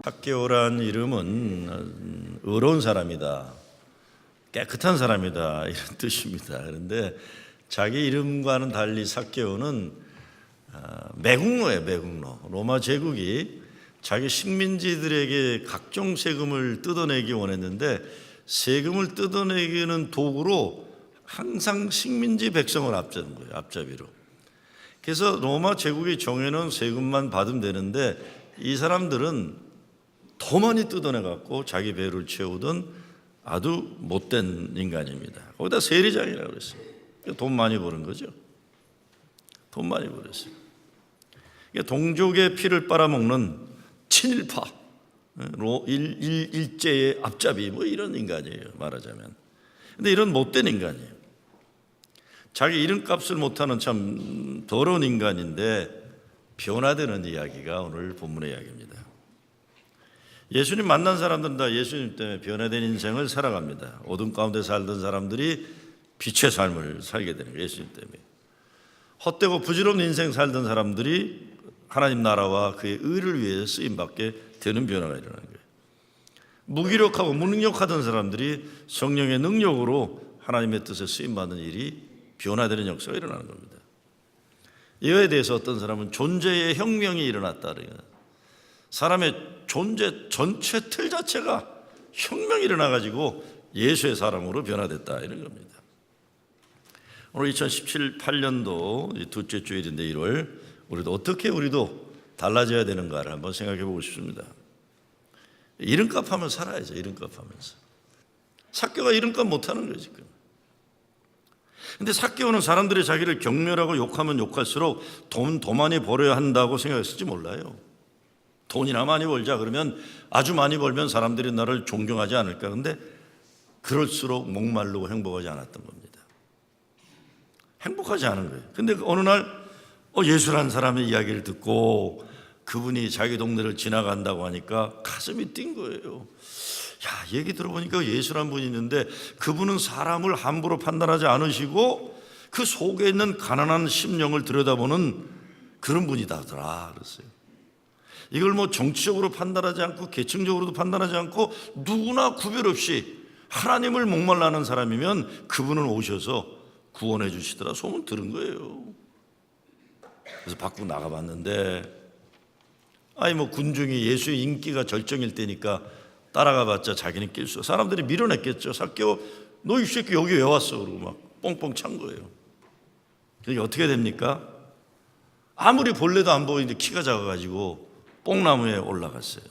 삭개오란 이름은 의로운 사람이다, 깨끗한 사람이다 이런 뜻입니다. 그런데 자기 이름과는 달리 삭개오는 매국노예요. 매국노. 로마 제국이 자기 식민지들에게 각종 세금을 뜯어내기 원했는데 세금을 뜯어내기는 도구로 항상 식민지 백성을 앞잡는 거예요. 앞잡이로. 그래서 로마 제국이 정해놓은 세금만 받으면 되는데 이 사람들은 더 많이 뜯어내갖고 자기 배를 채우던 아주 못된 인간입니다. 거기다 세리장이라고 그랬어요. 돈 많이 버는 거죠. 돈 많이 벌었어요. 동족의 피를 빨아먹는 친일파, 일제의 앞잡이 뭐 이런 인간이에요. 말하자면. 근데 이런 못된 인간이에요. 자기 이름값을 못하는 참 더러운 인간인데 변화되는 이야기가 오늘 본문의 이야기입니다. 예수님 만난 사람들은 다 예수님 때문에 변화된 인생을 살아갑니다. 어둠 가운데 살던 사람들이 빛의 삶을 살게 되는 거예요. 예수님 때문에. 헛되고 부질없는 인생 살던 사람들이 하나님 나라와 그의 의를 위해 쓰임받게 되는 변화가 일어나는 거예요. 무기력하고 무능력하던 사람들이 성령의 능력으로 하나님의 뜻에 쓰임받는 일이 변화되는 역사가 일어나는 겁니다. 이거에 대해서 어떤 사람은 존재의 혁명이 일어났다. 사람의 존재 전체 틀 자체가 혁명이 일어나가지고 예수의 사람으로 변화됐다 이런 겁니다. 오늘 2017-8년도 둘째 주일인데 1월 우리도 어떻게 우리도 달라져야 되는가를 한번 생각해 보고 싶습니다. 이름값 하면 살아야죠. 이름값 하면서. 삭개오가 이름값 못하는 거예요 지금. 근데 삭개오는 사람들이 자기를 경멸하고 욕하면 욕할수록 돈 더 많이 벌어야 한다고 생각했을지 몰라요. 돈이나 많이 벌자 그러면 아주 많이 벌면 사람들이 나를 존경하지 않을까. 근데 그럴수록 목마르고 행복하지 않았던 겁니다. 행복하지 않은 거예요. 근데 어느 날 예수라는 사람의 이야기를 듣고 그분이 자기 동네를 지나간다고 하니까 가슴이 뛴 거예요. 야, 얘기 들어보니까 예수라는 분이 있는데 그분은 사람을 함부로 판단하지 않으시고 그 속에 있는 가난한 심령을 들여다보는 그런 분이다더라 그랬어요. 이걸 뭐 정치적으로 판단하지 않고 계층적으로도 판단하지 않고 누구나 구별 없이 하나님을 목말라 하는 사람이면 그분은 오셔서 구원해 주시더라 소문 들은 거예요. 그래서 밖으로 나가봤는데 뭐 군중이 예수의 인기가 절정일 때니까 따라가봤자 자기는 낄 수. 사람들이 밀어냈겠죠. 삭개오 너 이 새끼 여기 왜 왔어? 그러고 막 뻥뻥 찬 거예요. 그게 어떻게 됩니까? 아무리 볼래도 안 보이는데 키가 작아가지고 뽕나무에 올라갔어요.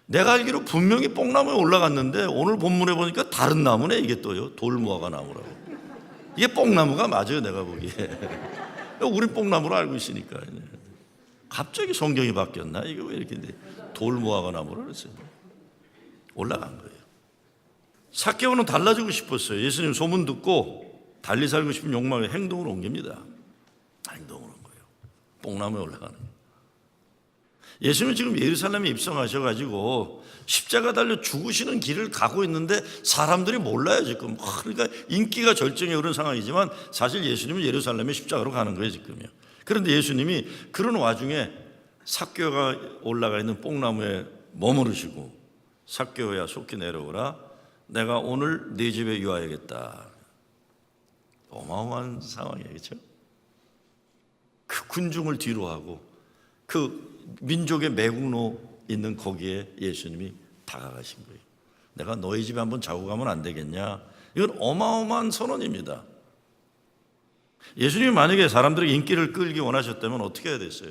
내가 알기로 분명히 뽕나무에 올라갔는데 오늘 본문에 보니까 다른 나무네. 이게 또요 돌무화과 나무라고. 이게 뽕나무가 맞아요. 내가 보기에. 우린 뽕나무로 알고 있으니까. 갑자기 성경이 바뀌었나? 이게 왜 이렇게 돌무화과 나무라 그랬어요. 올라간 거예요. 삭개오는 달라지고 싶었어요. 예수님 소문 듣고 달리 살고 싶은 욕망을 행동으로 옮깁니다. 행동으로 온 거예요. 뽕나무에 올라가는 거예요. 예수님은 지금 예루살렘에 입성하셔가지고 십자가 달려 죽으시는 길을 가고 있는데 사람들이 몰라요 지금. 그러니까 인기가 절정에 오른 상황이지만 사실 예수님은 예루살렘에 십자가로 가는 거예요 지금요. 그런데 예수님이 그런 와중에 삭개오가 올라가 있는 뽕나무에 머무르시고 삭개오야 속히 내려오라. 내가 오늘 네 집에 유하야겠다. 어마어마한 상황이에요. 그렇죠? 그 군중을 뒤로 하고 그 민족의 매국노 있는 거기에 예수님이 다가가신 거예요. 내가 너희 집에 한번 자고 가면 안 되겠냐? 이건 어마어마한 선언입니다. 예수님이 만약에 사람들의 인기를 끌기 원하셨다면 어떻게 해야 됐어요?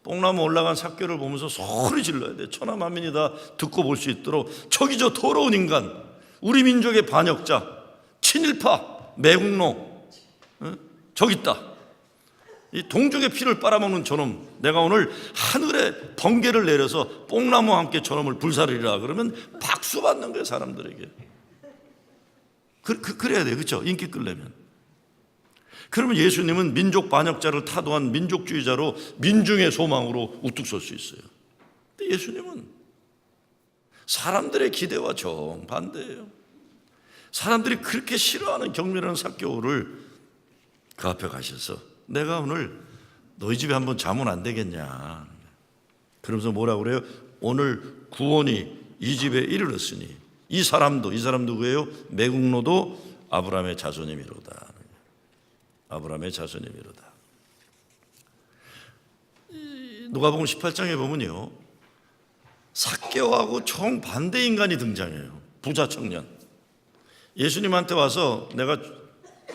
뽕나무 올라간 삭개오를 보면서 소리 질러야 돼. 천하만민이 다 듣고 볼 수 있도록 저기 저 더러운 인간, 우리 민족의 반역자, 친일파, 매국노, 저기 있다. 이 동족의 피를 빨아먹는 저놈, 내가 오늘 하늘에 번개를 내려서 뽕나무와 함께 저놈을 불사르리라 그러면 박수 받는 거예요 사람들에게. 그래야 돼요. 그렇죠? 인기 끌려면. 그러면 예수님은 민족 반역자를 타도한 민족주의자로 민중의 소망으로 우뚝 설 수 있어요. 근데 예수님은 사람들의 기대와 정반대예요. 사람들이 그렇게 싫어하는 경멸하는 삭개오를 그 앞에 가셔서 내가 오늘 너희 집에 한번 자면 안 되겠냐. 그러면서 뭐라고 그래요? 오늘 구원이 이 집에 이르렀으니 이 사람 누구예요? 매국노도 아브라함의 자손이미로다. 아브라함의 자손이미로다. 누가복음 18장에 보면요, 삭개오하고 정반대 인간이 등장해요. 부자 청년. 예수님한테 와서 내가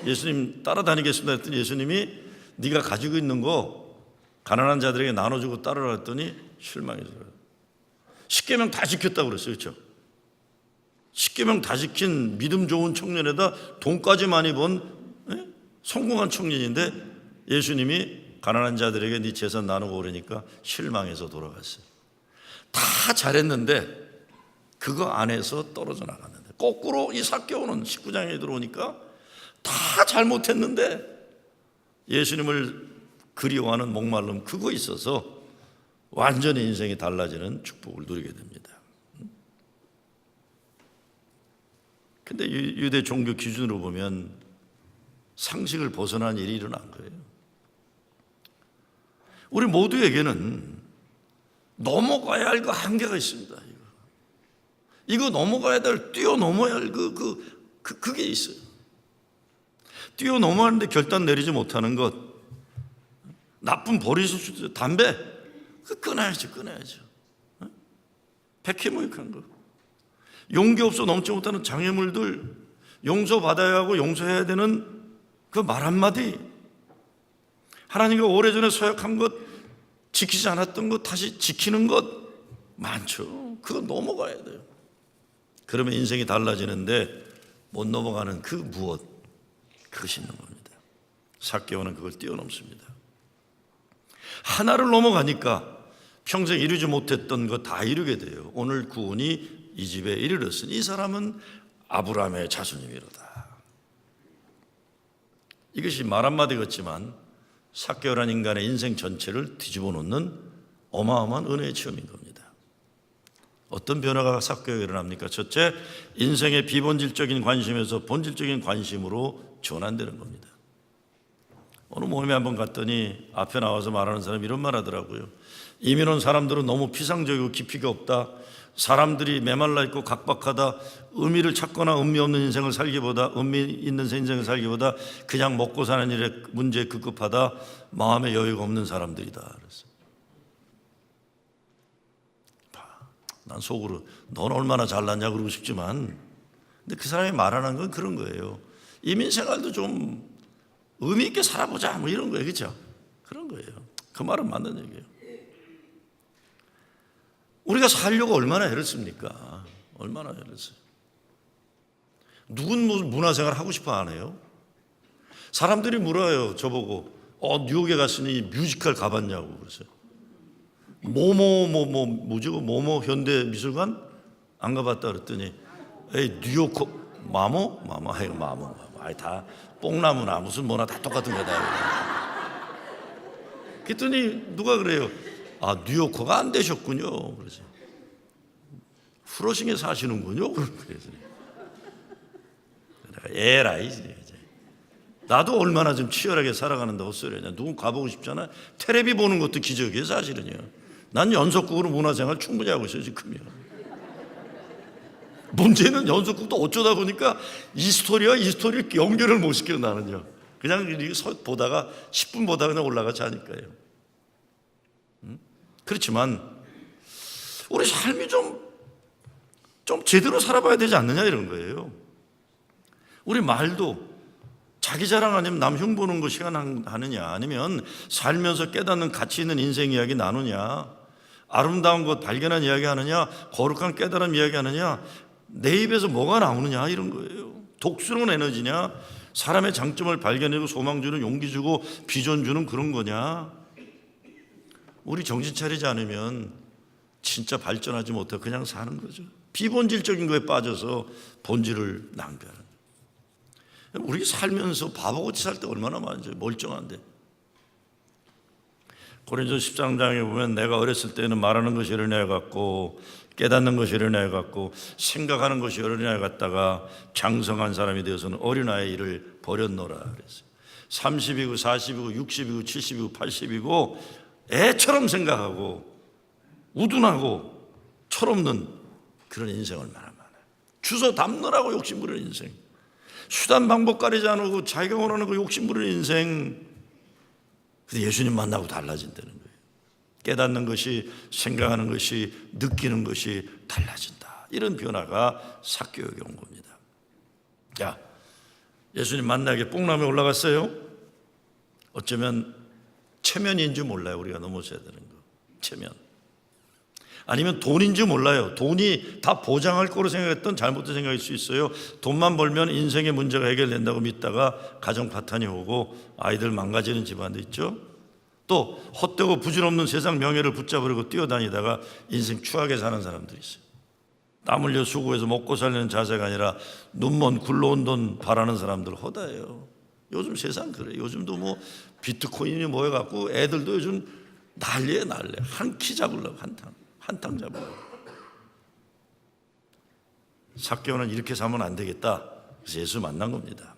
예수님 따라다니겠습니다 했더니 예수님이 네가 가지고 있는 거 가난한 자들에게 나눠주고 따르라 했더니 실망해서 10계명 다 지켰다고 그랬어요. 그렇죠? 10계명 다 지킨 믿음 좋은 청년에다 돈까지 많이 번 성공한 청년인데 예수님이 가난한 자들에게 네 재산 나누고 그러니까 실망해서 돌아갔어요. 다 잘했는데 그거 안에서 떨어져 나갔는데, 거꾸로 이 삭개오는 19장에 들어오니까 다 잘못했는데 예수님을 그리워하는 목마름 그거 있어서 완전히 인생이 달라지는 축복을 누리게 됩니다. 근데 유대 종교 기준으로 보면 상식을 벗어난 일이 일어난 거예요. 우리 모두에게는 넘어가야 할 그 한계가 있습니다. 이거 넘어가야 될, 뛰어넘어야 할 그게 있어요. 뛰어넘어야하는데 결단 내리지 못하는 것, 나쁜 버릇일 수도 있어요. 담배 끊어야죠. 백해무익한 거, 용기 없어 넘지 못하는 장애물들 용서받아야 하고 용서해야 되는 그 말 한마디, 하나님과 오래전에 서약한 것 지키지 않았던 것 다시 지키는 것 많죠. 그거 넘어가야 돼요. 그러면 인생이 달라지는데 못 넘어가는 그 무엇, 그것이 있는 겁니다. 삭개오는 그걸 뛰어넘습니다. 하나를 넘어가니까 평생 이루지 못했던 거 다 이루게 돼요. 오늘 구원이 이 집에 이르렀으니 이 사람은 아브라함의 자손이미로다. 이것이 말 한마디 같지만 삭개오라는 인간의 인생 전체를 뒤집어 놓는 어마어마한 은혜의 체험인 겁니다. 어떤 변화가 삭개오에 일어납니까? 첫째, 인생의 비본질적인 관심에서 본질적인 관심으로 전환되는 겁니다. 어느 모임에 한번 갔더니 앞에 나와서 말하는 사람이 이런 말 하더라고요. 이민 온 사람들은 너무 피상적이고 깊이가 없다. 사람들이 메말라 있고 각박하다. 의미를 찾거나 의미 없는 인생을 살기보다, 의미 있는 인생을 살기보다 그냥 먹고 사는 일에 문제에 급급하다. 마음에 여유가 없는 사람들이다. 그랬어요. 난 속으로 넌 얼마나 잘났냐 그러고 싶지만, 근데 그 사람이 말하는 건 그런 거예요. 이민 생활도 좀 의미 있게 살아보자 뭐 이런 거예요. 그렇죠? 그런 거예요. 그 말은 맞는 얘기예요. 우리가 살려고 얼마나 애를 씁니까? 얼마나 애를 써요. 누군 문화생활 하고 싶어 안 해요? 사람들이 물어요. 저보고 뉴욕에 갔으니 뮤지컬 가봤냐고 그러세요. 뭐지? 모모 현대미술관 안 가봤다 그랬더니 에이 뉴욕 마모 아이 다 뽕나무나 무슨 뭐나 다 똑같은 거다. 그랬더니 누가 그래요? 아, 뉴요커가 안 되셨군요. 그러지. 프로싱에 사시는군요. 그래서 에라이. 나도 얼마나 좀 치열하게 살아가는데 헛소리냐. 누군 가보고 싶잖아. 텔레비 보는 것도 기적이에요, 사실은요. 난 연속극으로 문화생활 충분히 하고 있어요, 지금요. 문제는 연속극도 어쩌다 보니까 이 스토리와 이 스토리를 연결을 못 시켜요, 나는요. 그냥 보다가 10분 보다가 그냥 올라가 자니까요. 그렇지만 우리 삶이 좀 제대로 살아봐야 되지 않느냐 이런 거예요. 우리 말도 자기 자랑 아니면 남 흉보는 거 시간 하느냐, 아니면 살면서 깨닫는 가치 있는 인생 이야기 나누냐, 아름다운 것 발견한 이야기 하느냐, 거룩한 깨달음 이야기 하느냐, 내 입에서 뭐가 나오느냐 이런 거예요. 독스러운 에너지냐, 사람의 장점을 발견하고 소망 주는, 용기 주고 비전 주는 그런 거냐. 우리 정신 차리지 않으면 진짜 발전하지 못하고 그냥 사는 거죠. 비본질적인 거에 빠져서 본질을 낭비하는 거예요. 우리 살면서 바보같이 살 때 얼마나 많은지, 멀쩡한데. 고린도서 13장에 보면 내가 어렸을 때는 말하는 것이 어린아이 같고 깨닫는 것이 어린아이 같고 생각하는 것이 어린아이 같다가 장성한 사람이 되어서는 어린아이 일을 버렸노라 그랬어요. 30이고 40이고 60이고 70이고 80이고 애처럼 생각하고 우둔하고 철없는 그런 인생 얼마나 많아요. 주워 담느라고 욕심부리는 인생, 수단 방법 가리지 않고 자기가 원하는 거 욕심부리는 인생. 근데 예수님 만나고 달라진다는 거예요. 깨닫는 것이, 생각하는 것이, 느끼는 것이 달라진다. 이런 변화가 삭개오에게 온 겁니다. 자, 예수님 만나게 뽕남에 올라갔어요. 어쩌면 체면인지 몰라요. 우리가 넘어서야 되는 거. 체면. 아니면 돈인지 몰라요. 돈이 다 보장할 거로 생각했던 잘못된 생각일 수 있어요. 돈만 벌면 인생의 문제가 해결된다고 믿다가 가정 파탄이 오고 아이들 망가지는 집안도 있죠. 또 헛되고 부질없는 세상 명예를 붙잡으려고 뛰어다니다가 인생 추하게 사는 사람들이 있어요. 땀 흘려 수고해서 먹고 살려는 자세가 아니라 눈먼 굴러온 돈 바라는 사람들 허다해요. 요즘 세상 그래요. 요즘도 뭐 비트코인이 모여갖고 애들도 요즘 난리에 난리. 한 키 잡으려고 한탕 잡으려고. 삭개오는 이렇게 살면 안 되겠다. 그래서 예수 만난 겁니다.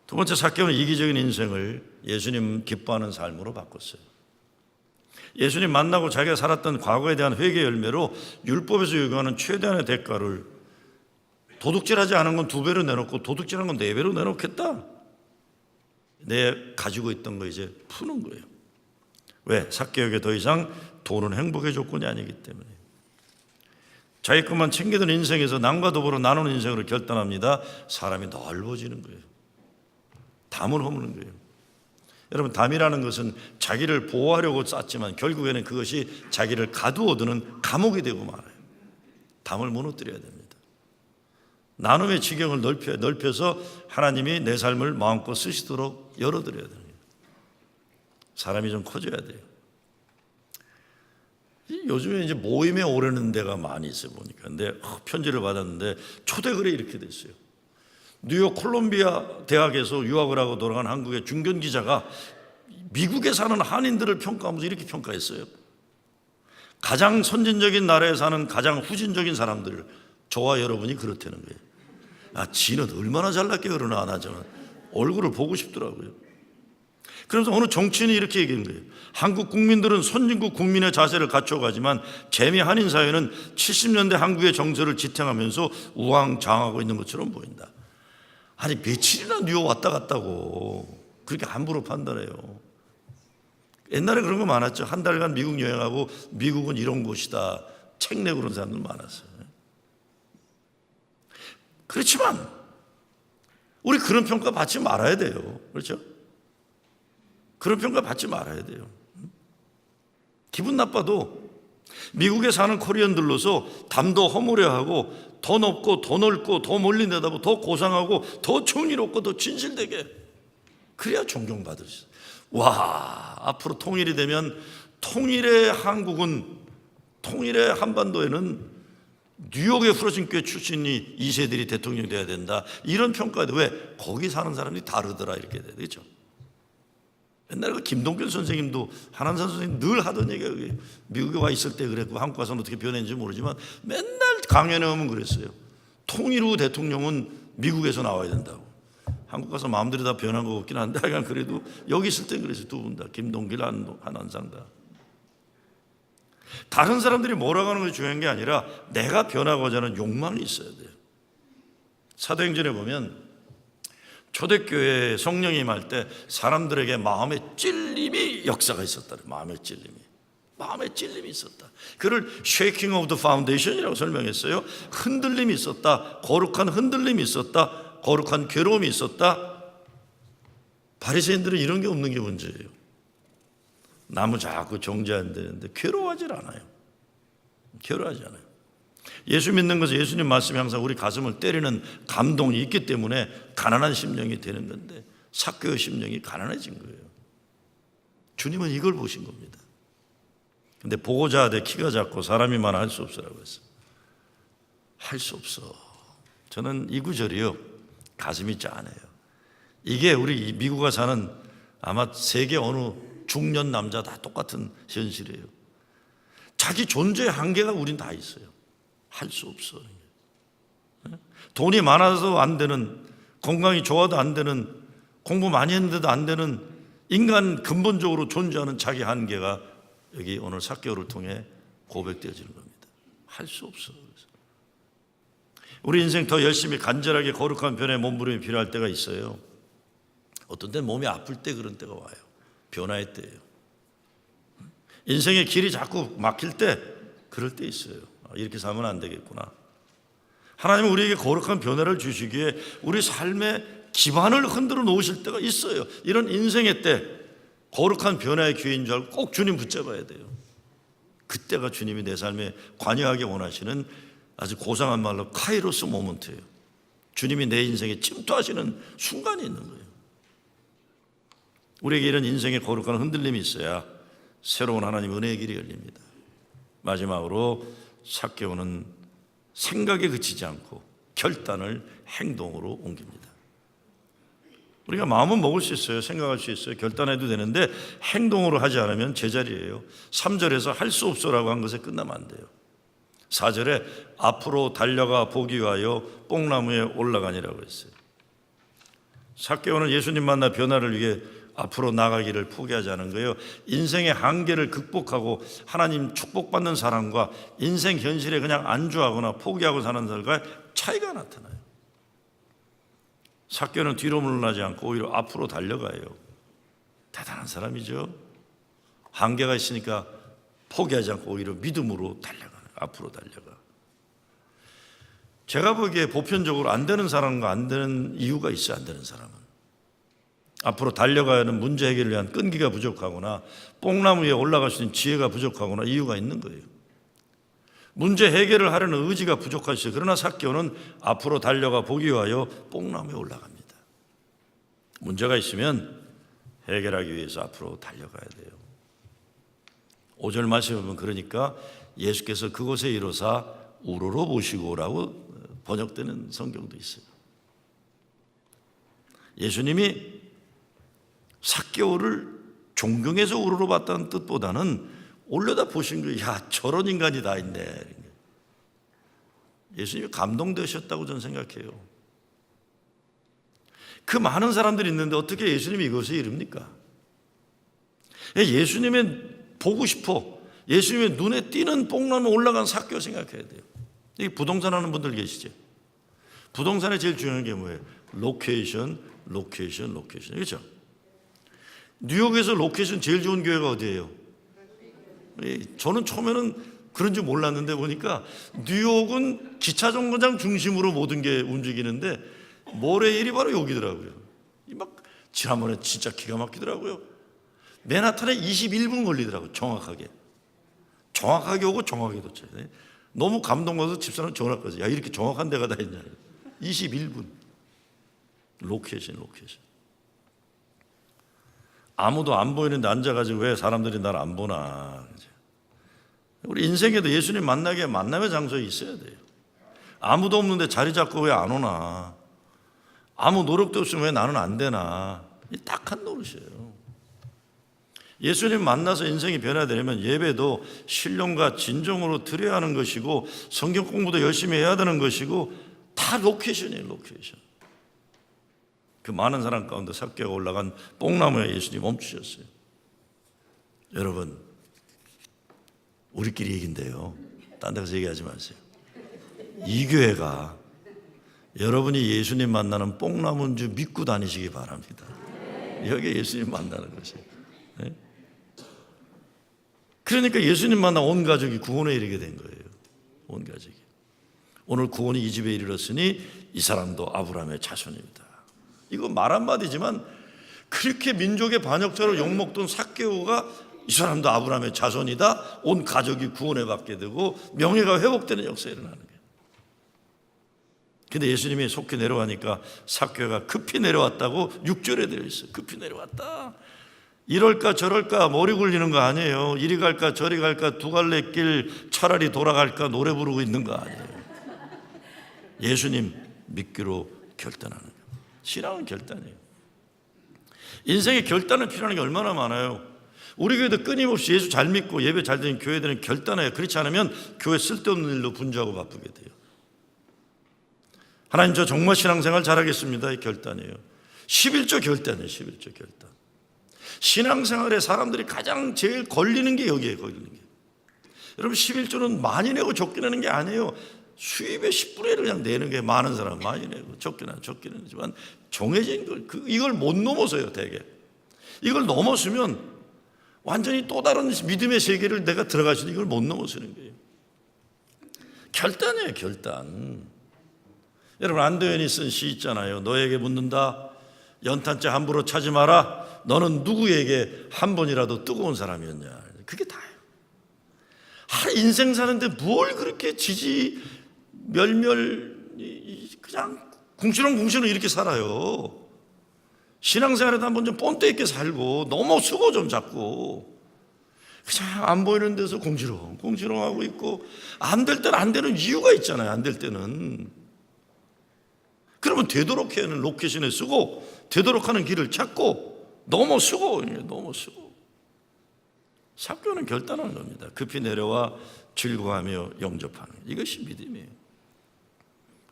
두 번째, 삭개오는 이기적인 인생을 예수님 기뻐하는 삶으로 바꿨어요. 예수님 만나고 자기가 살았던 과거에 대한 회개 열매로 율법에서 요구하는 최대한의 대가를, 도둑질하지 않은 건 2배로 내놓고 도둑질한 건 4배로 내놓겠다. 내 가지고 있던 거 이제 푸는 거예요. 왜? 삭개오에게 더 이상 돈은 행복의 조건이 아니기 때문에. 자기 것만 챙기던 인생에서 남과 더불어 나누는 인생으로 결단합니다. 사람이 넓어지는 거예요. 담을 허무는 거예요. 여러분, 담이라는 것은 자기를 보호하려고 쌓지만 결국에는 그것이 자기를 가두어두는 감옥이 되고 말아요. 담을 무너뜨려야 됩니다. 나눔의 지경을 넓혀서 하나님이 내 삶을 마음껏 쓰시도록 열어드려야 됩니다. 사람이 좀 커져야 돼요. 요즘에 이제 모임에 오려는 데가 많이 있어요, 보니까. 근데 편지를 받았는데 초대글에 이렇게 됐어요. 뉴욕 콜롬비아 대학에서 유학을 하고 돌아간 한국의 중견 기자가 미국에 사는 한인들을 평가하면서 이렇게 평가했어요. 가장 선진적인 나라에 사는 가장 후진적인 사람들, 저와 여러분이 그렇다는 거예요. 아, 지는 얼마나 잘났게 그러나, 나 저는 얼굴을 보고 싶더라고요. 그래서 어느 정치인이 이렇게 얘기한 거예요. 한국 국민들은 선진국 국민의 자세를 갖춰가지만 재미 한인 사회는 70년대 한국의 정서를 지탱하면서 우왕좌왕하고 있는 것처럼 보인다. 아니, 며칠이나 뉴욕 왔다 갔다고 그렇게 함부로 판단해요. 옛날에 그런 거 많았죠. 한 달간 미국 여행하고 미국은 이런 곳이다 책 내고 그런 사람들 많았어요. 그렇지만 우리 그런 평가 받지 말아야 돼요. 그렇죠? 그런 평가 받지 말아야 돼요. 기분 나빠도 미국에 사는 코리안들로서 담도 허무려하고 더 높고 더 넓고 더 멀리 내다보고 더 고상하고 더 정의롭고 더 진실되게, 그래야 존경받을 수 있어요. 와, 앞으로 통일이 되면 통일의 한국은, 통일의 한반도에는 뉴욕의 후러진 교회 출신이 2세들이 대통령이 돼야 된다, 이런 평가도. 왜? 거기 사는 사람들이 다르더라, 이렇게 돼야 되죠. 옛날에 그 김동균 선생님도, 한한산 선생님 늘 하던 얘기가, 미국에 와 있을 때 그랬고 한국 와서는 어떻게 변했는지 모르지만 맨날 강연에 오면 그랬어요. 통일 후 대통령은 미국에서 나와야 된다고. 한국 가서 마음대로 다 변한 거 같긴 한데 하여간 그래도 여기 있을 때 그랬어요. 두 분 다, 김동길, 한한상 다. 다른 사람들이 뭐라고 하는 것이 중요한 게 아니라 내가 변하고자 하는 욕망이 있어야 돼요. 사도행전에 보면 초대교회에 성령이 임할 때 사람들에게 마음의 찔림이 역사가 있었다. 마음의 찔림이 있었다. 그를 shaking of the foundation이라고 설명했어요. 흔들림이 있었다. 거룩한 흔들림이 있었다. 거룩한 괴로움이 있었다. 바리새인들은 이런 게 없는 게 문제예요. 나무 자꾸 정죄 안 되는데 괴로워하질 않아요. 괴로워하지 않아요. 예수 믿는 것은 예수님 말씀이 항상 우리 가슴을 때리는 감동이 있기 때문에 가난한 심령이 되는 건데, 삭개오의 심령이 가난해진 거예요. 주님은 이걸 보신 겁니다. 근데 보고자 하되 키가 작고 사람이 많아 할 수 없으라고 했어요. 할 수 없어. 저는 이 구절이요, 가슴이 짠해요. 이게 우리 미국에 사는 아마 세계 어느 중년 남자 다 똑같은 현실이에요. 자기 존재의 한계가 우린 다 있어요. 할 수 없어. 돈이 많아서 안 되는, 건강이 좋아도 안 되는, 공부 많이 했는데도 안 되는 인간 근본적으로 존재하는 자기 한계가 여기 오늘 삭개오를 통해 고백되어지는 겁니다. 할 수 없어. 우리 인생 더 열심히 간절하게 거룩한 변화의 몸부림이 필요할 때가 있어요. 어떤 때는 몸이 아플 때 그런 때가 와요. 변화의 때예요. 인생의 길이 자꾸 막힐 때 그럴 때 있어요. 이렇게 살면 안 되겠구나. 하나님은 우리에게 거룩한 변화를 주시기에 우리 삶의 기반을 흔들어 놓으실 때가 있어요. 이런 인생의 때 거룩한 변화의 기회인 줄 알고 꼭 주님 붙잡아야 돼요. 그때가 주님이 내 삶에 관여하게 원하시는 아주 고상한 말로 카이로스 모먼트예요. 주님이 내 인생에 침투하시는 순간이 있는 거예요. 우리에게 이런 인생의 거룩한 흔들림이 있어야 새로운 하나님 은혜의 길이 열립니다. 마지막으로 삭개오는 생각에 그치지 않고 결단을 행동으로 옮깁니다. 우리가 마음은 먹을 수 있어요. 생각할 수 있어요. 결단해도 되는데 행동으로 하지 않으면 제자리예요. 3절에서 할 수 없어라고 한 것에 끝나면 안 돼요. 4절에 앞으로 달려가 보기 위하여 뽕나무에 올라가니라고 했어요. 삭개오는 예수님 만나 변화를 위해 앞으로 나가기를 포기하지 않은 거예요. 인생의 한계를 극복하고 하나님 축복받는 사람과 인생 현실에 그냥 안주하거나 포기하고 사는 사람과 차이가 나타나요. 삭개오는 뒤로 물러나지 않고 오히려 앞으로 달려가요. 대단한 사람이죠. 한계가 있으니까 포기하지 않고 오히려 믿음으로 달려가요. 앞으로 달려가. 제가 보기에 보편적으로 안 되는 사람과 안 되는 이유가 있어요. 안 되는 사람은 앞으로 달려가야 하는 문제 해결을 위한 끈기가 부족하거나 뽕나무 위에 올라갈 수 있는 지혜가 부족하거나 이유가 있는 거예요. 문제 해결을 하려는 의지가 부족할 수 있어요. 그러나 삭개오는 앞으로 달려가 보기 위하여 뽕나무에 올라갑니다. 문제가 있으면 해결하기 위해서 앞으로 달려가야 돼요. 5절 말씀에 보면 그러니까 예수께서 그곳에 이르사 우러러 보시고라고 번역되는 성경도 있어요. 예수님이 삭개오를 존경해서 우러러 봤다는 뜻보다는 올려다 보신 거예요. 야, 저런 인간이 다 있네. 예수님이 감동되셨다고 저는 생각해요. 그 많은 사람들이 있는데 어떻게 예수님이 이것에 이릅니까? 예수님의 보고 싶어, 예수님의 눈에 띄는 뽕나무 올라간 삭개오 생각해야 돼요. 여기 부동산 하는 분들 계시죠? 부동산에 제일 중요한 게 뭐예요? 로케이션. 그렇죠? 뉴욕에서 로케이션 제일 좋은 교회가 어디예요? 저는 처음에는 그런 줄 몰랐는데 보니까 뉴욕은 기차 정거장 중심으로 모든 게 움직이는데 모레일이 바로 여기더라고요. 막 지난번에 진짜 기가 막히더라고요. 맨하탄에 21분 걸리더라고요. 정확하게 오고 정확하게 도착해요. 너무 감동받아서 집사람 전화까지, 야, 이렇게 정확한 데가 다 있냐. 21분. 로케이션. 아무도 안 보이는데 앉아가지고 왜 사람들이 날 안 보나. 우리 인생에도 예수님 만나게 만남의 장소에 있어야 돼요. 아무도 없는데 자리 잡고 왜 안 오나. 아무 노력도 없으면 왜 나는 안 되나. 이 딱한 노릇이에요. 예수님 만나서 인생이 변화되려면 예배도 신령과 진정으로 드려야 하는 것이고 성경 공부도 열심히 해야 되는 것이고 다 로케이션이에요. 로케이션. 그 많은 사람 가운데 삭개오가 올라간 뽕나무에 예수님 멈추셨어요. 여러분, 우리끼리 얘기인데요, 딴 데 가서 얘기하지 마세요. 이 교회가 여러분이 예수님 만나는 뽕나무인 줄 믿고 다니시기 바랍니다. 여기 예수님 만나는 것이에요. 네? 그러니까 예수님 만나 온 가족이 구원에 이르게 된 거예요. 온 가족이. 오늘 구원이 이 집에 이르렀으니 이 사람도 아브라함의 자손입니다. 이거 말 한마디지만 그렇게 민족의 반역자로 욕먹던 삭개오가 이 사람도 아브라함의 자손이다. 온 가족이 구원에 받게 되고 명예가 회복되는 역사가 일어나는 거예요. 근데 예수님이 속히 내려가니까 삭개오가 급히 내려왔다고 6절에 되어 있어요. 급히 내려왔다. 이럴까 저럴까 머리 굴리는 거 아니에요. 이리 갈까 저리 갈까 두 갈래 길 차라리 돌아갈까 노래 부르고 있는 거 아니에요. 예수님 믿기로 결단하는 거예요. 신앙은 결단이에요. 인생에 결단을 필요한 게 얼마나 많아요. 우리 교회도 끊임없이 예수 잘 믿고 예배 잘 드는 교회들은 결단해요. 그렇지 않으면 교회 쓸데없는 일로 분주하고 바쁘게 돼요. 하나님, 저 정말 신앙생활 잘하겠습니다. 이 결단이에요. 11조 결단이에요. 11조 결단. 신앙생활에 사람들이 가장 제일 걸리는 게 여기에 걸리는 게. 여러분 11조는 많이 내고 적게 내는 게 아니에요. 수입의 10분의 1을 그냥 내는 게 많은 사람 많이 내고 적게 내지만 정해진 걸 이걸 못 넘어서요. 대개 이걸 넘었으면 완전히 또 다른 믿음의 세계를 내가 들어갈 수 있는 이걸 못 넘어서는 거예요. 결단이에요. 결단. 여러분 안도현이 쓴 시 있잖아요. 너에게 묻는다. 연탄재 함부로 차지 마라. 너는 누구에게 한 번이라도 뜨거운 사람이었냐. 그게 다예요. 인생 사는데 뭘 그렇게 멸멸 그냥 궁시렁궁시렁 이렇게 살아요. 신앙생활에도 한번 좀 본때 있게 살고 너무 수고 좀 잡고 그냥 안 보이는 데서 공시렁하고 있고 안 될 때는 안 되는 이유가 있잖아요. 안 될 때는 그러면 되도록 해야 하는 로케션에 쓰고 되도록 하는 길을 찾고 너무 수고. 사교는 결단하는 겁니다. 급히 내려와 즐거워하며 영접하는 이것이 믿음이에요.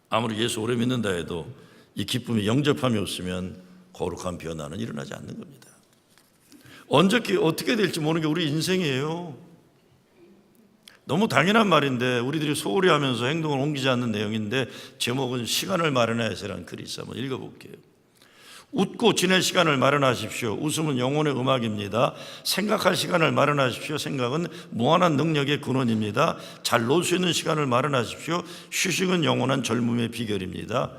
아무리 예수 오래 믿는다 해도 이 기쁨이 영접함이 없으면 거룩한 변화는 일어나지 않는 겁니다. 언제 어떻게 될지 모르는 게 우리 인생이에요. 너무 당연한 말인데 우리들이 소홀히 하면서 행동을 옮기지 않는 내용인데 제목은 시간을 마련하여서라는 글이 있어 한번 읽어볼게요. 웃고 지낼 시간을 마련하십시오. 웃음은 영혼의 음악입니다. 생각할 시간을 마련하십시오. 생각은 무한한 능력의 근원입니다. 잘 놀 수 있는 시간을 마련하십시오. 휴식은 영원한 젊음의 비결입니다.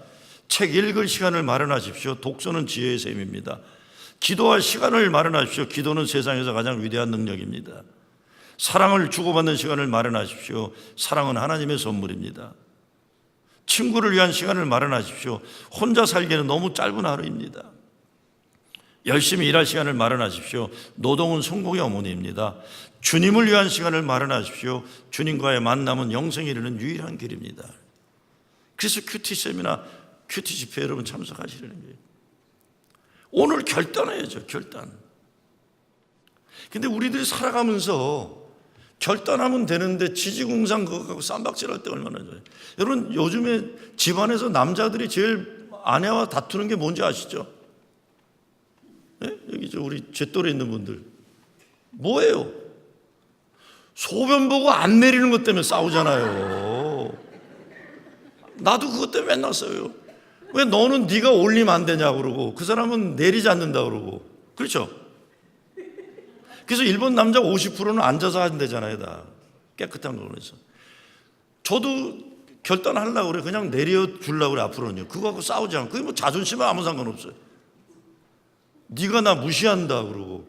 책 읽을 시간을 마련하십시오. 독서는 지혜의 셈입니다. 기도할 시간을 마련하십시오. 기도는 세상에서 가장 위대한 능력입니다. 사랑을 주고받는 시간을 마련하십시오. 사랑은 하나님의 선물입니다. 친구를 위한 시간을 마련하십시오. 혼자 살기에는 너무 짧은 하루입니다. 열심히 일할 시간을 마련하십시오. 노동은 성공의 어머니입니다. 주님을 위한 시간을 마련하십시오. 주님과의 만남은 영생에 이르는 유일한 길입니다. 그래서 큐티 세미나, 큐티 집회 여러분 참석하시려는 거예요. 오늘 결단해야죠. 결단. 근데 우리들이 살아가면서 결단하면 되는데 지지공상 그거 갖고 쌈박질할 때 얼마나 좋아요. 여러분 요즘에 집안에서 남자들이 제일 아내와 다투는 게 뭔지 아시죠? 네? 여기 우리 제 또래 있는 분들 뭐예요? 소변 보고 안 내리는 것 때문에 싸우잖아요. 나도 그것 때문에 맨날 싸워요. 왜 너는 네가 올리면 안 되냐고 그러고 그 사람은 내리지 않는다 그러고 그렇죠? 그래서 일본 남자 50%는 앉아서 한대잖아요. 다 깨끗한 거에서. 저도 결단하려고 그래. 그냥 내려주려고 그래. 앞으로는요. 그거 갖고 싸우지 않고 그게 뭐 자존심에 아무 상관없어요. 네가 나 무시한다 그러고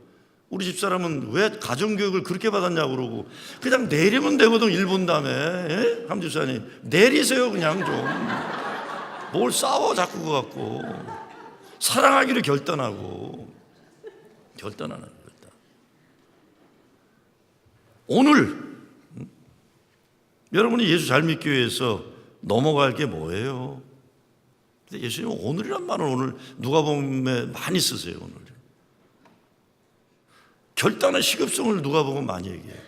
우리 집사람은 왜 가정교육을 그렇게 받았냐고 그러고 그냥 내리면 되거든. 일본 다음에 함 집사님 내리세요. 그냥 좀 뭘 싸워 자꾸 그거 갖고 사랑하기를 결단하고 결단하는 결단. 오늘 여러분이 예수 잘 믿기 위해서 넘어갈 게 뭐예요? 근데 예수님은 오늘이란 말을 오늘 누가복음에 많이 쓰세요. 오늘 결단의 시급성을 누가복음 많이 얘기해요.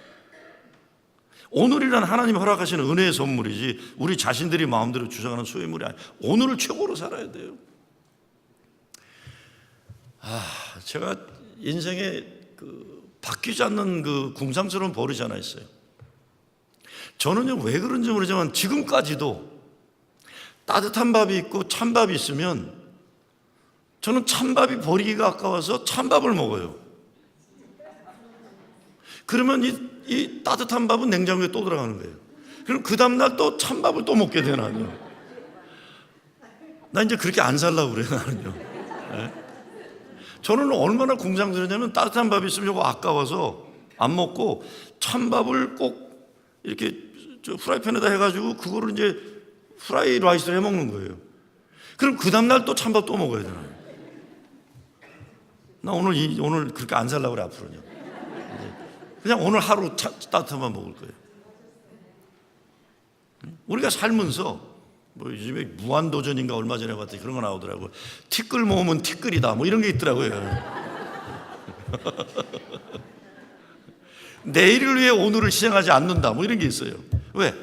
오늘이란 하나님이 허락하시는 은혜의 선물이지 우리 자신들이 마음대로 주장하는 소유물이 아니에요. 오늘을 최고로 살아야 돼요. 제가 인생에 바뀌지 않는 그 궁상스러운 버릇이 하나 있어요. 저는요 왜 그런지 모르지만 지금까지도 따뜻한 밥이 있고 찬밥이 있으면 저는 찬밥이 버리기가 아까워서 찬밥을 먹어요. 그러면 이 따뜻한 밥은 냉장고에 또 들어가는 거예요. 그럼 그 다음날 또 찬밥을 또 먹게 되나요? 나 이제 그렇게 안 살려고 그래요. 나는요. 네? 저는 얼마나 궁상스러냐면 따뜻한 밥이 있으면 이거 아까워서 안 먹고 찬밥을 꼭 이렇게 프라이팬에다 해가지고 그거를 이제 프라이 라이스를 해 먹는 거예요. 그럼 그 다음날 또 찬밥 또 먹어야 되나요? 나 오늘 그렇게 안 살려고 그래. 앞으로는요. 그냥 오늘 하루 따뜻한 밥 먹을 거예요. 우리가 살면서 뭐 요즘에 무한도전인가 얼마 전에 봤더니 그런 거 나오더라고요. 티끌 모으면 티끌이다 뭐 이런 게 있더라고요. 내일을 위해 오늘을 희생하지 않는다 뭐 이런 게 있어요. 왜?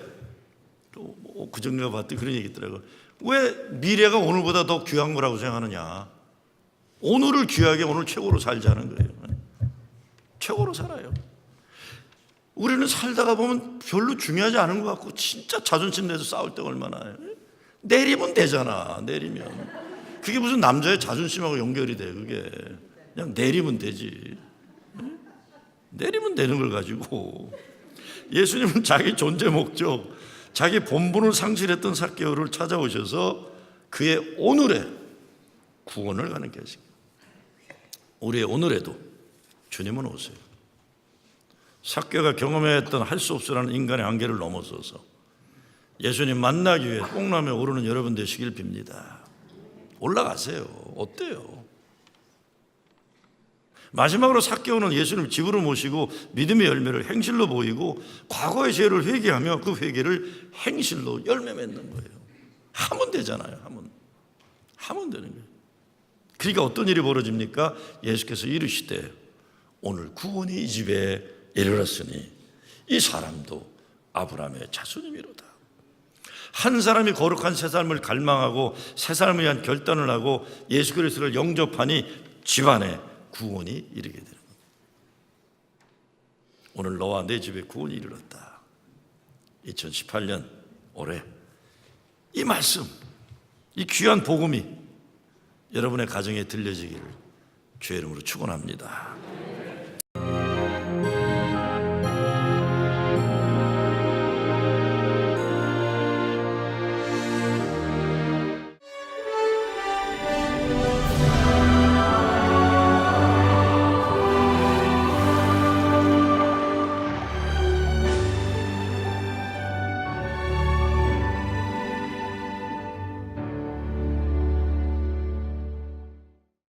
그전에 봤더니 그런 얘기 있더라고요. 왜 미래가 오늘보다 더 귀한 거라고 생각하느냐. 오늘을 귀하게 오늘 최고로 살자는 거예요. 최고로 살아요. 우리는 살다가 보면 별로 중요하지 않은 것 같고 진짜 자존심 내서 싸울 때가 얼마나 해요. 내리면 되잖아. 내리면 그게 무슨 남자의 자존심하고 연결이 돼. 그게 그냥 내리면 되지. 내리면 되는 걸 가지고 예수님은 자기 존재 목적, 자기 본분을 상실했던 삭개오를 찾아오셔서 그의 오늘의 구원을 가는 계십니다. 우리의 오늘에도 주님은 오세요. 삭개오가 경험했던 할 수 없으라는 인간의 한계를 넘어서서 예수님 만나기 위해 뽕나무에 오르는 여러분 되시길 빕니다. 올라가세요. 어때요? 마지막으로 삭개오는 예수님 집으로 모시고 믿음의 열매를 행실로 보이고 과거의 죄를 회개하며 그 회개를 행실로 열매 맺는 거예요. 하면 되잖아요. 하면 되는 거예요. 그러니까 어떤 일이 벌어집니까? 예수께서 이르시되 오늘 구원이 이 집에 이르렀으니 이 사람도 아브라함의 자손이미로다. 한 사람이 거룩한 새 삶을 갈망하고 새 삶을 위한 결단을 하고 예수 그리스도를 영접하니 집안에 구원이 이르게 되는 겁니다. 오늘 너와 내 집에 구원이 이르렀다. 2018년 올해 이 말씀, 이 귀한 복음이 여러분의 가정에 들려지기를 주의 이름으로 축원합니다.